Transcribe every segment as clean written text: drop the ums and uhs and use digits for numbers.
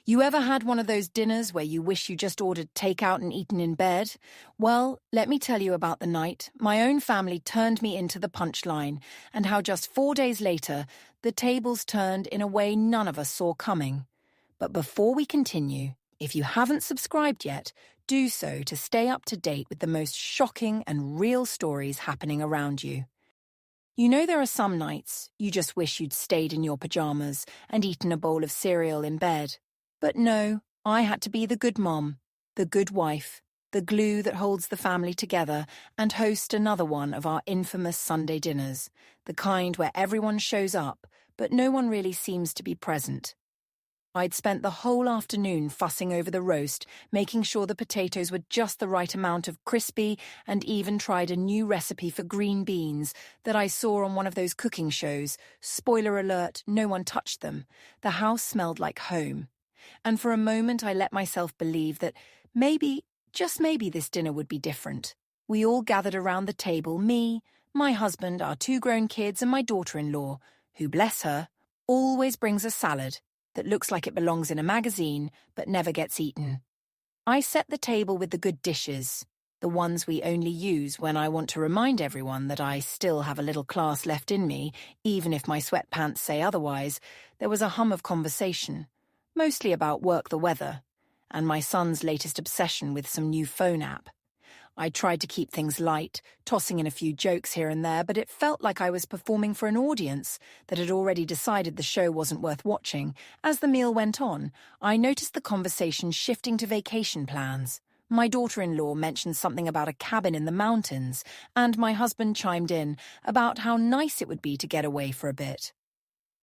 You ever had one of those dinners where you wish you just ordered takeout and eaten in bed? Well, let me tell you about the night my own family turned me into the punchline and how just 4 days later, the tables turned in a way none of us saw coming. But before we continue, if you haven't subscribed yet, do so to stay up to date with the most shocking and real stories happening around you. You know there are some nights you just wish you'd stayed in your pajamas and eaten a bowl of cereal in bed. But no, I had to be the good mom, the good wife, the glue that holds the family together, and host another one of our infamous Sunday dinners, the kind where everyone shows up, but no one really seems to be present. I'd spent the whole afternoon fussing over the roast, making sure the potatoes were just the right amount of crispy, and even tried a new recipe for green beans that I saw on one of those cooking shows. Spoiler alert, no one touched them. The house smelled like home. And for a moment I let myself believe that maybe, just maybe, this dinner would be different. We all gathered around the table, me, my husband, our 2 grown kids, and my daughter-in-law, who, bless her, always brings a salad that looks like it belongs in a magazine but never gets eaten. I set the table with the good dishes, the ones we only use when I want to remind everyone that I still have a little class left in me, even if my sweatpants say otherwise. There was a hum of conversation, mostly about work, the weather, and my son's latest obsession with some new phone app. I tried to keep things light, tossing in a few jokes here and there, but it felt like I was performing for an audience that had already decided the show wasn't worth watching. As the meal went on, I noticed the conversation shifting to vacation plans. My daughter-in-law mentioned something about a cabin in the mountains, and my husband chimed in about how nice it would be to get away for a bit.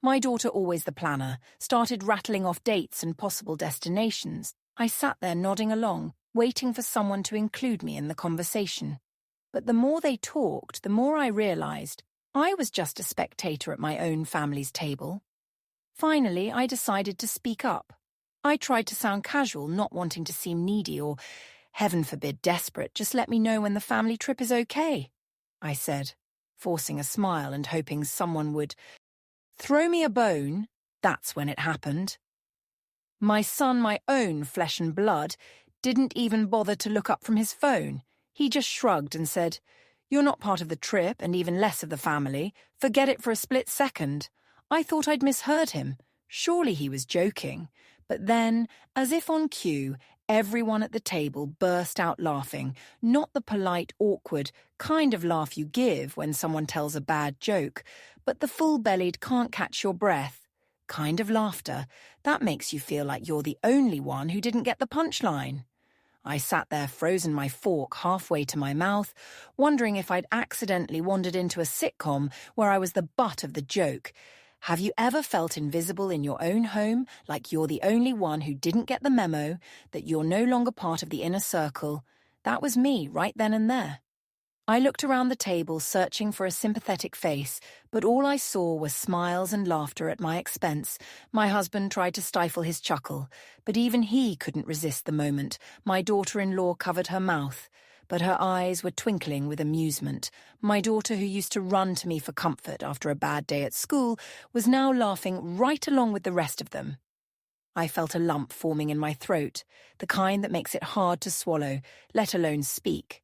My daughter, always the planner, started rattling off dates and possible destinations. I sat there nodding along, waiting for someone to include me in the conversation. But the more they talked, the more I realized I was just a spectator at my own family's table. Finally, I decided to speak up. I tried to sound casual, not wanting to seem needy or, heaven forbid, desperate. Just let me know when the family trip is okay, I said, forcing a smile and hoping someone would throw me a bone. That's when it happened. My son, my own flesh and blood, didn't even bother to look up from his phone. He just shrugged and said, "You're not part of the trip and even less of the family. Forget it for a split second." I thought I'd misheard him. Surely he was joking. But then, as if on cue, everyone at the table burst out laughing, not the polite, awkward kind of laugh you give when someone tells a bad joke, but the full-bellied, can't catch your breath kind of laughter that makes you feel like you're the only one who didn't get the punchline. I sat there, frozen, my fork halfway to my mouth, wondering if I'd accidentally wandered into a sitcom where I was the butt of the joke. Have you ever felt invisible in your own home, like you're the only one who didn't get the memo, that you're no longer part of the inner circle? That was me right then and there. I looked around the table, searching for a sympathetic face, but all I saw was smiles and laughter at my expense. My husband tried to stifle his chuckle, but even he couldn't resist the moment. My daughter-in-law covered her mouth, but her eyes were twinkling with amusement. My daughter, who used to run to me for comfort after a bad day at school, was now laughing right along with the rest of them. I felt a lump forming in my throat, the kind that makes it hard to swallow, let alone speak.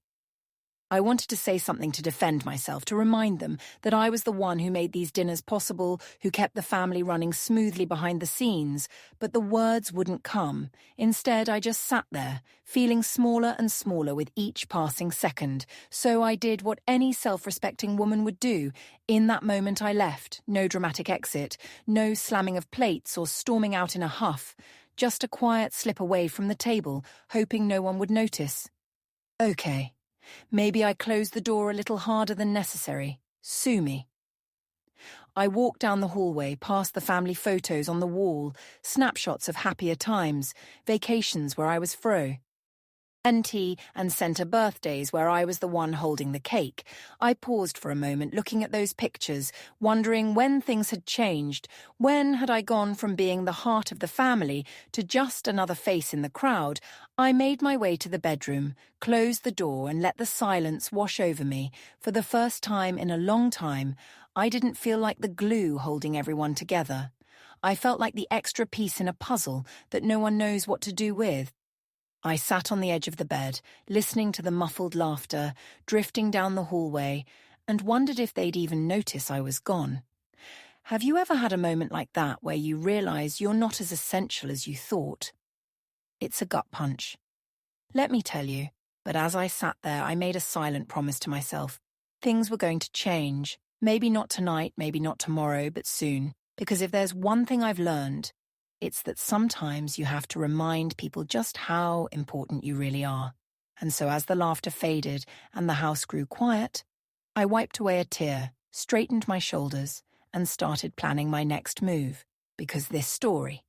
I wanted to say something to defend myself, to remind them that I was the one who made these dinners possible, who kept the family running smoothly behind the scenes, but the words wouldn't come. Instead, I just sat there, feeling smaller and smaller with each passing second. So I did what any self-respecting woman would do. In that moment I left, no dramatic exit, no slamming of plates or storming out in a huff, just a quiet slip away from the table, hoping no one would notice. Okay. Maybe I closed the door a little harder than necessary. Sue me. I walked down the hallway, past the family photos on the wall, snapshots of happier times, vacations where I was fro. NT and centre birthdays where I was the one holding the cake. I paused for a moment looking at those pictures, wondering when things had changed. When had I gone from being the heart of the family to just another face in the crowd? I made my way to the bedroom, closed the door and let the silence wash over me. For the first time in a long time, I didn't feel like the glue holding everyone together. I felt like the extra piece in a puzzle that no one knows what to do with. I sat on the edge of the bed, listening to the muffled laughter drifting down the hallway, and wondered if they'd even notice I was gone. Have you ever had a moment like that where you realize you're not as essential as you thought? It's a gut punch. Let me tell you, but as I sat there, I made a silent promise to myself. Things were going to change. Maybe not tonight, maybe not tomorrow, but soon. Because if there's one thing I've learned, it's that sometimes you have to remind people just how important you really are. And so as the laughter faded and the house grew quiet, I wiped away a tear, straightened my shoulders, and started planning my next move. Because this story,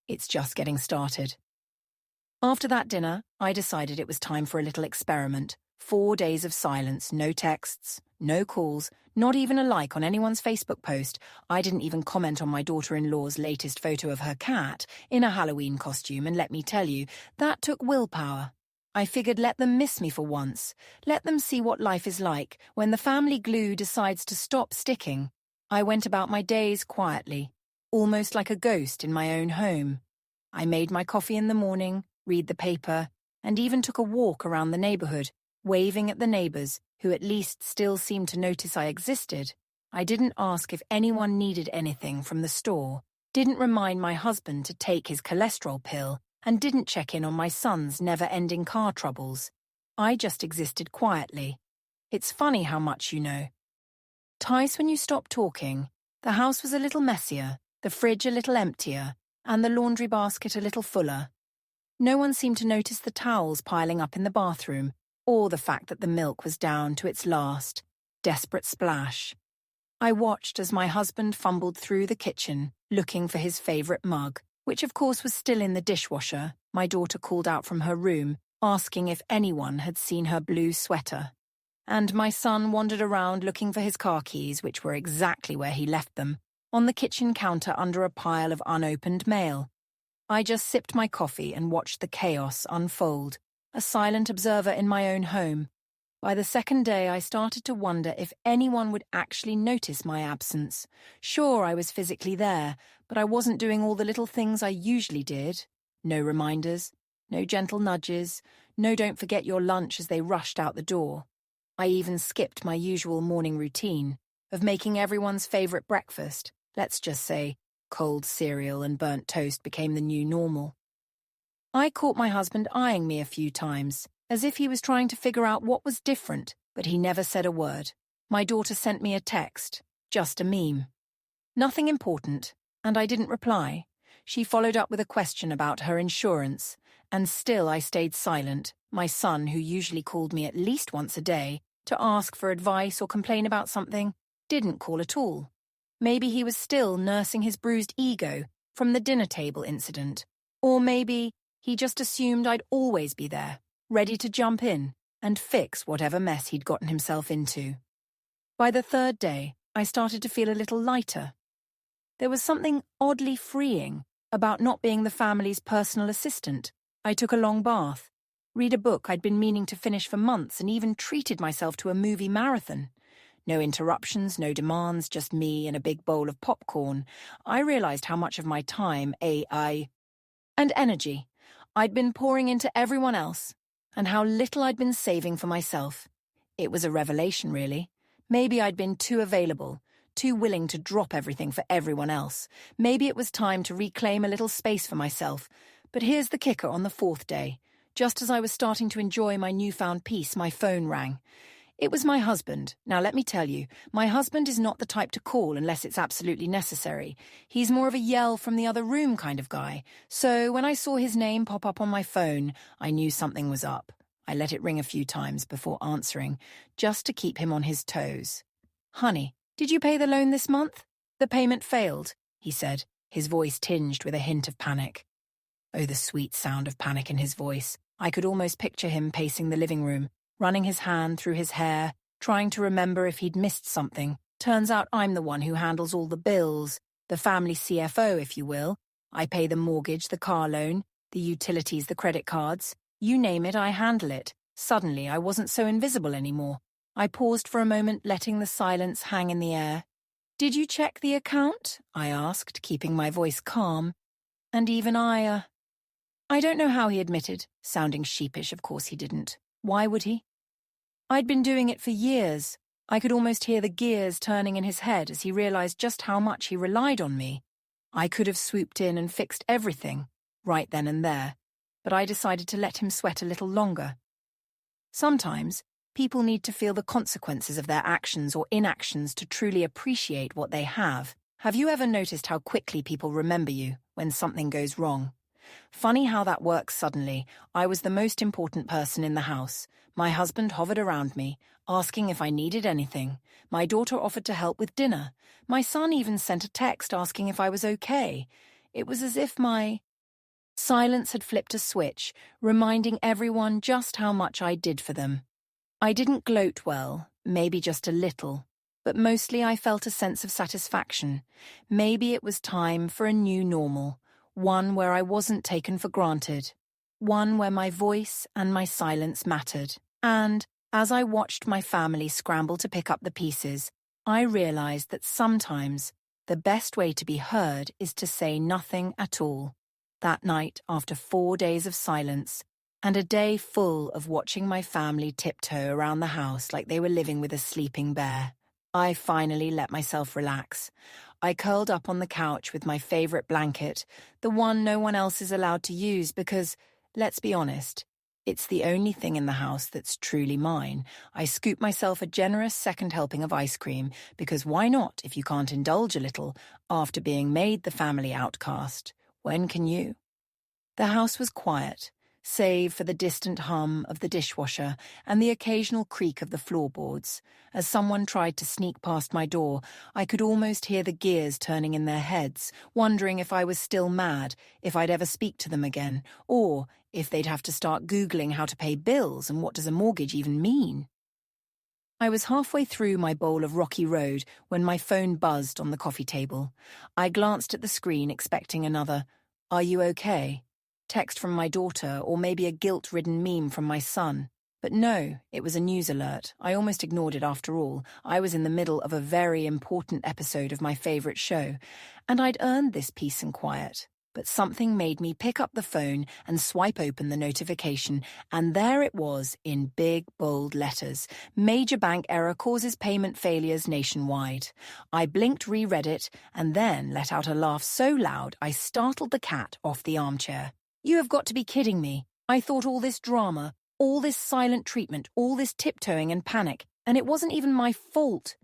it's just getting started. After that dinner, I decided it was time for a little experiment. 4 days of silence, no texts, no calls, not even a like on anyone's Facebook post. I didn't even comment on my daughter-in-law's latest photo of her cat in a Halloween costume, and let me tell you, that took willpower. I figured let them miss me for once. Let them see what life is like when the family glue decides to stop sticking. I went about my days quietly, almost like a ghost in my own home. I made my coffee in the morning, read the paper, and even took a walk around the neighborhood, waving at the neighbors, who at least still seemed to notice I existed. I didn't ask if anyone needed anything from the store, didn't remind my husband to take his cholesterol pill, and didn't check in on my son's never-ending car troubles. I just existed quietly. It's funny how much you know. Twice when you stopped talking, the house was a little messier, the fridge a little emptier, and the laundry basket a little fuller. No one seemed to notice the towels piling up in the bathroom, or the fact that the milk was down to its last, desperate splash. I watched as my husband fumbled through the kitchen, looking for his favorite mug, which of course was still in the dishwasher. My daughter called out from her room, asking if anyone had seen her blue sweater. And my son wandered around looking for his car keys, which were exactly where he left them, on the kitchen counter under a pile of unopened mail. I just sipped my coffee and watched the chaos unfold, a silent observer in my own home. By the second day, I started to wonder if anyone would actually notice my absence. Sure, I was physically there, but I wasn't doing all the little things I usually did. No reminders, no gentle nudges, no don't forget your lunch as they rushed out the door. I even skipped my usual morning routine of making everyone's favorite breakfast. Let's just say cold cereal and burnt toast became the new normal. I caught my husband eyeing me a few times, as if he was trying to figure out what was different, but he never said a word. My daughter sent me a text, just a meme. Nothing important, and I didn't reply. She followed up with a question about her insurance, and still I stayed silent. My son, who usually called me at least once a day to ask for advice or complain about something, didn't call at all. Maybe he was still nursing his bruised ego from the dinner table incident. Or maybe he just assumed I'd always be there, ready to jump in and fix whatever mess he'd gotten himself into. By the third day, I started to feel a little lighter. There was something oddly freeing about not being the family's personal assistant. I took a long bath, read a book I'd been meaning to finish for months, and even treated myself to a movie marathon. No interruptions, no demands, just me and a big bowl of popcorn. I realized how much of my time, and energy I'd been pouring into everyone else, and how little I'd been saving for myself. It was a revelation, really. Maybe I'd been too available, too willing to drop everything for everyone else. Maybe it was time to reclaim a little space for myself. But here's the kicker on the fourth day. Just as I was starting to enjoy my newfound peace, my phone rang. It was my husband. Now, let me tell you, my husband is not the type to call unless it's absolutely necessary. He's more of a yell from the other room kind of guy. So when I saw his name pop up on my phone, I knew something was up. I let it ring a few times before answering, just to keep him on his toes. "Honey, did you pay the loan this month?" "The payment failed," he said, his voice tinged with a hint of panic. Oh, the sweet sound of panic in his voice. I could almost picture him pacing the living room, running his hand through his hair, trying to remember if he'd missed something. Turns out I'm the one who handles all the bills, the family CFO, if you will. I pay the mortgage, the car loan, the utilities, the credit cards. You name it, I handle it. Suddenly, I wasn't so invisible anymore. I paused for a moment, letting the silence hang in the air. Did you check the account? I asked, keeping my voice calm. And even I don't know how he admitted, sounding sheepish. Of course he didn't. Why would he? I'd been doing it for years. I could almost hear the gears turning in his head as he realized just how much he relied on me. I could have swooped in and fixed everything, right then and there, but I decided to let him sweat a little longer. Sometimes, people need to feel the consequences of their actions or inactions to truly appreciate what they have. Have you ever noticed how quickly people remember you when something goes wrong? Funny how that works suddenly. I was the most important person in the house. My husband hovered around me, asking if I needed anything. My daughter offered to help with dinner. My son even sent a text asking if I was okay. It was as if my silence had flipped a switch, reminding everyone just how much I did for them. I didn't gloat well, maybe just a little, but mostly I felt a sense of satisfaction. Maybe it was time for a new normal. One where I wasn't taken for granted. One where my voice and my silence mattered. And, as I watched my family scramble to pick up the pieces, I realized that sometimes the best way to be heard is to say nothing at all. That night, after 4 days of silence, and a day full of watching my family tiptoe around the house like they were living with a sleeping bear, I finally let myself relax. I curled up on the couch with my favorite blanket, the one no one else is allowed to use because, let's be honest, it's the only thing in the house that's truly mine. I scooped myself a generous second helping of ice cream because why not if you can't indulge a little after being made the family outcast? When can you? The house was quiet, save for the distant hum of the dishwasher and the occasional creak of the floorboards. As someone tried to sneak past my door, I could almost hear the gears turning in their heads, wondering if I was still mad, if I'd ever speak to them again, or if they'd have to start Googling how to pay bills and what does a mortgage even mean. I was halfway through my bowl of Rocky Road when my phone buzzed on the coffee table. I glanced at the screen expecting another, "Are you okay?" text from my daughter, or maybe a guilt-ridden meme from my son. But no, it was a news alert. I almost ignored it after all. I was in the middle of a very important episode of my favorite show, and I'd earned this peace and quiet. But something made me pick up the phone and swipe open the notification, and there it was in big, bold letters. Major bank error causes payment failures nationwide. I blinked, reread it, and then let out a laugh so loud I startled the cat off the armchair. You have got to be kidding me. I thought all this drama, all this silent treatment, all this tiptoeing and panic, and it wasn't even my fault.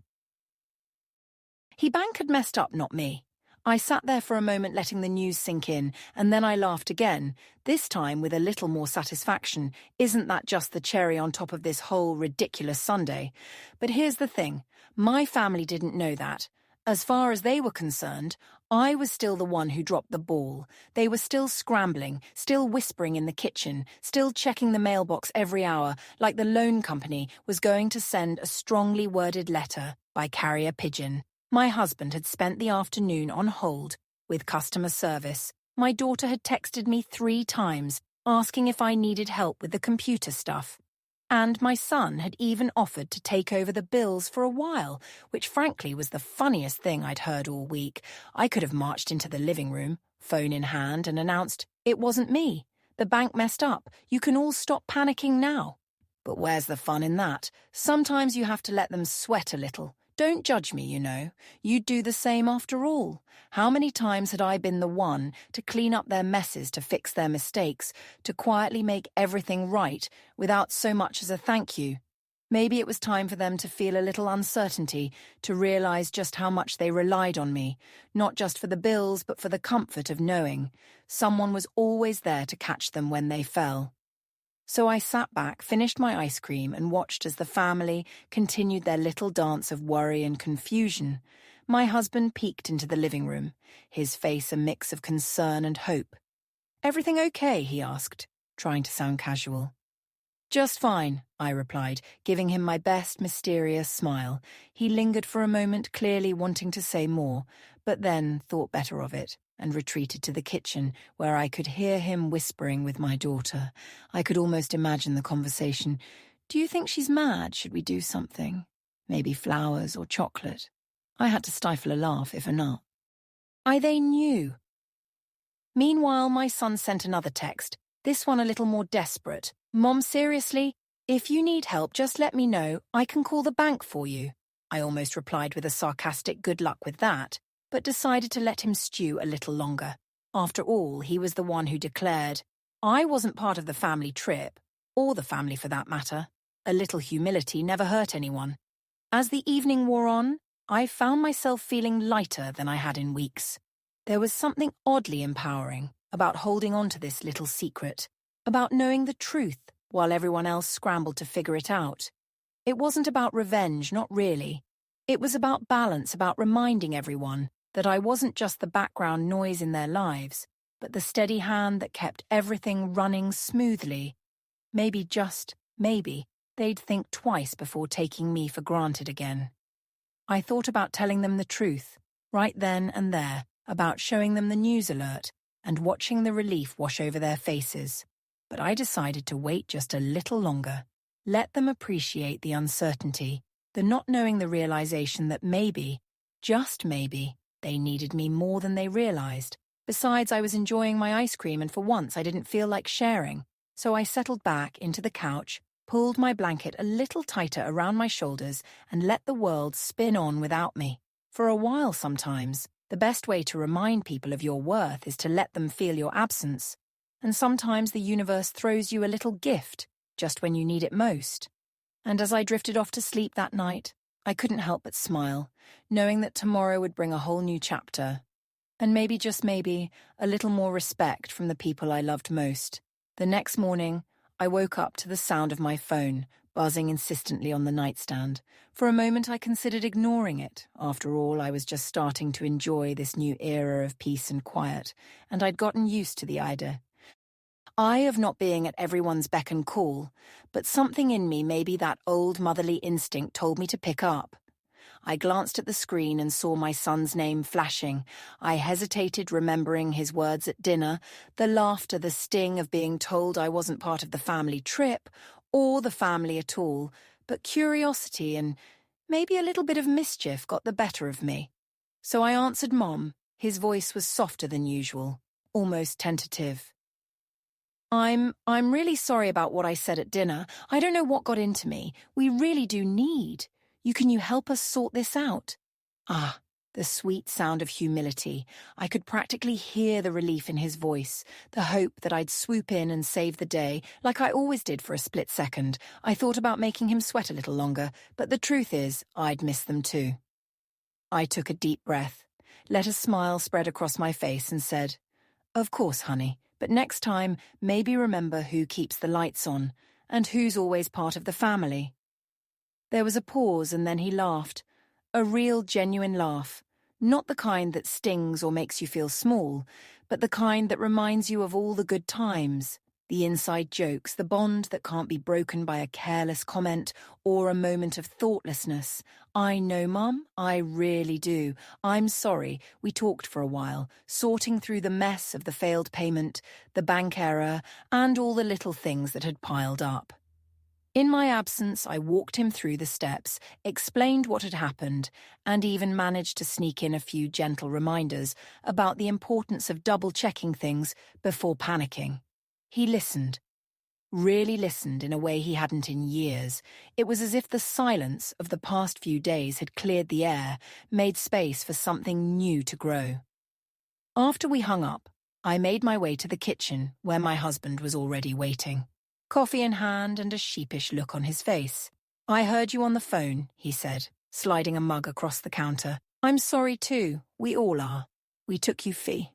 Bank had messed up, not me. I sat there for a moment letting the news sink in, and then I laughed again, this time with a little more satisfaction. Isn't that just the cherry on top of this whole ridiculous Sunday? But here's the thing, my family didn't know that. As far as they were concerned, I was still the one who dropped the ball. They were still scrambling, still whispering in the kitchen, still checking the mailbox every hour, like the loan company was going to send a strongly worded letter by carrier pigeon. My husband had spent the afternoon on hold with customer service. My daughter had texted me 3 times, asking if I needed help with the computer stuff. And my son had even offered to take over the bills for a while, which frankly was the funniest thing I'd heard all week. I could have marched into the living room, phone in hand, and announced, "It wasn't me. The bank messed up. You can all stop panicking now." But where's the fun in that? Sometimes you have to let them sweat a little. Don't judge me, you know. You'd do the same after all. How many times had I been the one to clean up their messes, to fix their mistakes, to quietly make everything right without so much as a thank you? Maybe it was time for them to feel a little uncertainty, to realize just how much they relied on me, not just for the bills but for the comfort of knowing someone was always there to catch them when they fell. So I sat back, finished my ice cream, and watched as the family continued their little dance of worry and confusion. My husband peeked into the living room, his face a mix of concern and hope. "Everything okay?" he asked, trying to sound casual. "Just fine," I replied, giving him my best mysterious smile. He lingered for a moment, clearly wanting to say more, but then thought better of it and retreated to the kitchen, where I could hear him whispering with my daughter. I could almost imagine the conversation. "Do you think she's mad? Should we do something? Maybe flowers or chocolate?" I had to stifle a laugh, if a not. They knew. Meanwhile, my son sent another text, this one a little more desperate. Mom, seriously? If you need help, just let me know. I can call the bank for you. I almost replied with a sarcastic good luck with that, but decided to let him stew a little longer. After all, he was the one who declared, I wasn't part of the family trip, or the family for that matter. A little humility never hurt anyone. As the evening wore on, I found myself feeling lighter than I had in weeks. There was something oddly empowering about holding on to this little secret, about knowing the truth while everyone else scrambled to figure it out. It wasn't about revenge, not really. It was about balance, about reminding everyone that I wasn't just the background noise in their lives, but the steady hand that kept everything running smoothly. Maybe, just maybe, they'd think twice before taking me for granted again. I thought about telling them the truth, right then and there, about showing them the news alert and watching the relief wash over their faces. But I decided to wait just a little longer. Let them appreciate the uncertainty, the not knowing, the realization that maybe, just maybe, they needed me more than they realized. Besides, I was enjoying my ice cream and for once I didn't feel like sharing. So I settled back into the couch, pulled my blanket a little tighter around my shoulders and let the world spin on without me. For a while sometimes, the best way to remind people of your worth is to let them feel your absence. And sometimes the universe throws you a little gift, just when you need it most. And as I drifted off to sleep that night, I couldn't help but smile, knowing that tomorrow would bring a whole new chapter. And maybe, just maybe, a little more respect from the people I loved most. The next morning, I woke up to the sound of my phone, buzzing insistently on the nightstand. For a moment I considered ignoring it. After all, I was just starting to enjoy this new era of peace and quiet, and I'd gotten used to the idea. Of not being at everyone's beck and call, but something in me, maybe that old motherly instinct, told me to pick up. I glanced at the screen and saw my son's name flashing. I hesitated, remembering his words at dinner, the laughter, the sting of being told I wasn't part of the family trip, or the family at all, but curiosity and maybe a little bit of mischief got the better of me. So I answered Mom. His voice was softer than usual, almost tentative. I'm really sorry about what I said at dinner. I don't know what got into me. We really do need. Can you help us sort this out? The sweet sound of humility. I could practically hear the relief in his voice, the hope that I'd swoop in and save the day, like I always did for a split second. I thought about making him sweat a little longer, but the truth is, I'd miss them too. I took a deep breath, let a smile spread across my face and said, Of course, honey, but next time, maybe remember who keeps the lights on and who's always part of the family. There was a pause and then he laughed. A real, genuine laugh. Not the kind that stings or makes you feel small, but the kind that reminds you of all the good times, the inside jokes, the bond that can't be broken by a careless comment or a moment of thoughtlessness. I know, Mum, I really do. I'm sorry. We talked for a while, sorting through the mess of the failed payment, the bank error, and all the little things that had piled up. In my absence, I walked him through the steps, explained what had happened, and even managed to sneak in a few gentle reminders about the importance of double-checking things before panicking. He listened, really listened in a way he hadn't in years. It was as if the silence of the past few days had cleared the air, made space for something new to grow. After we hung up, I made my way to the kitchen where my husband was already waiting. Coffee in hand and a sheepish look on his face. I heard you on the phone, he said, sliding a mug across the counter. I'm sorry too, we all are. We took you fee.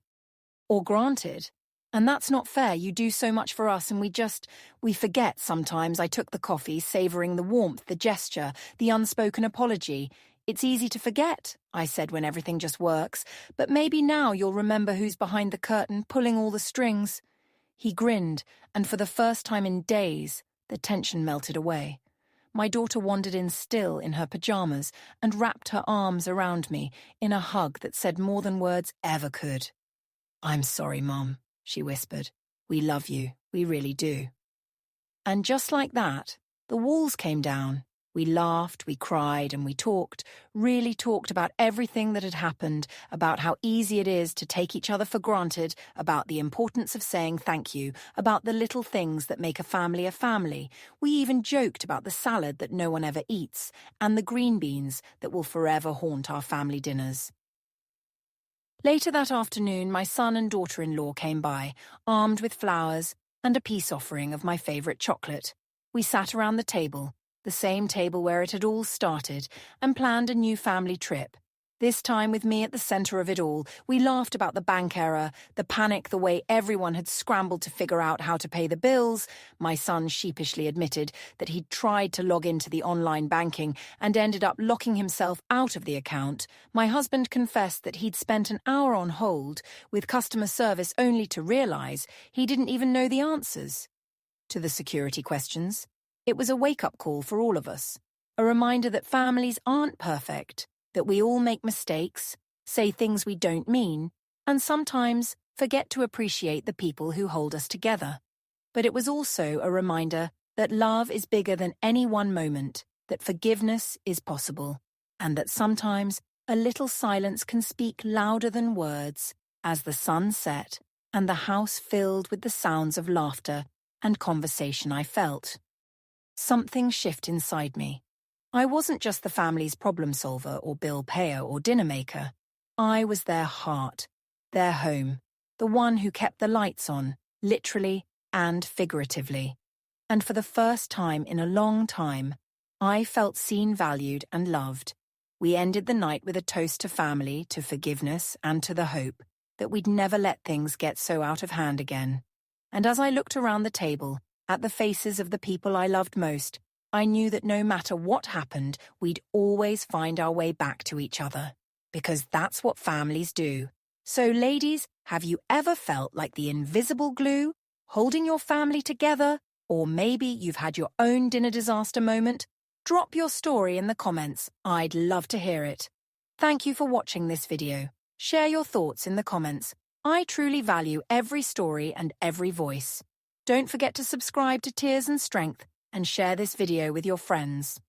Or granted. And that's not fair, you do so much for us and we forget sometimes. I took the coffee, savouring the warmth, the gesture, the unspoken apology. It's easy to forget, I said, when everything just works, but maybe now you'll remember who's behind the curtain, pulling all the strings. He grinned, and for the first time in days, the tension melted away. My daughter wandered in still in her pajamas and wrapped her arms around me in a hug that said more than words ever could. I'm sorry, Mom, she whispered. We love you, we really do. And just like that, the walls came down. We laughed, we cried, and we talked, really talked about everything that had happened, about how easy it is to take each other for granted, about the importance of saying thank you, about the little things that make a family a family. We even joked about the salad that no one ever eats, and the green beans that will forever haunt our family dinners. Later that afternoon, my son and daughter-in-law came by, armed with flowers and a peace offering of my favorite chocolate. We sat around the table, the same table where it had all started, and planned a new family trip. This time with me at the center of it all. We laughed about the bank error, the panic, the way everyone had scrambled to figure out how to pay the bills. My son sheepishly admitted that he'd tried to log into the online banking and ended up locking himself out of the account. My husband confessed that he'd spent an hour on hold with customer service only to realize he didn't even know the answers to the security questions. It was a wake-up call for all of us, a reminder that families aren't perfect, that we all make mistakes, say things we don't mean, and sometimes forget to appreciate the people who hold us together. But it was also a reminder that love is bigger than any one moment, that forgiveness is possible, and that sometimes a little silence can speak louder than words. As the sun set and the house filled with the sounds of laughter and conversation, I felt something shift inside me. I wasn't just the family's problem solver or bill payer or dinner maker. I was their heart, their home, the one who kept the lights on, literally and figuratively. And for the first time in a long time, I felt seen, valued, and loved. We ended the night with a toast to family, to forgiveness, and to the hope that we'd never let things get so out of hand again. And as I looked around the table, at the faces of the people I loved most, I knew that no matter what happened, we'd always find our way back to each other. Because that's what families do. So, ladies, have you ever felt like the invisible glue, holding your family together? Or maybe you've had your own dinner disaster moment? Drop your story in the comments. I'd love to hear it. Thank you for watching this video. Share your thoughts in the comments. I truly value every story and every voice. Don't forget to subscribe to Tears and Strength and share this video with your friends.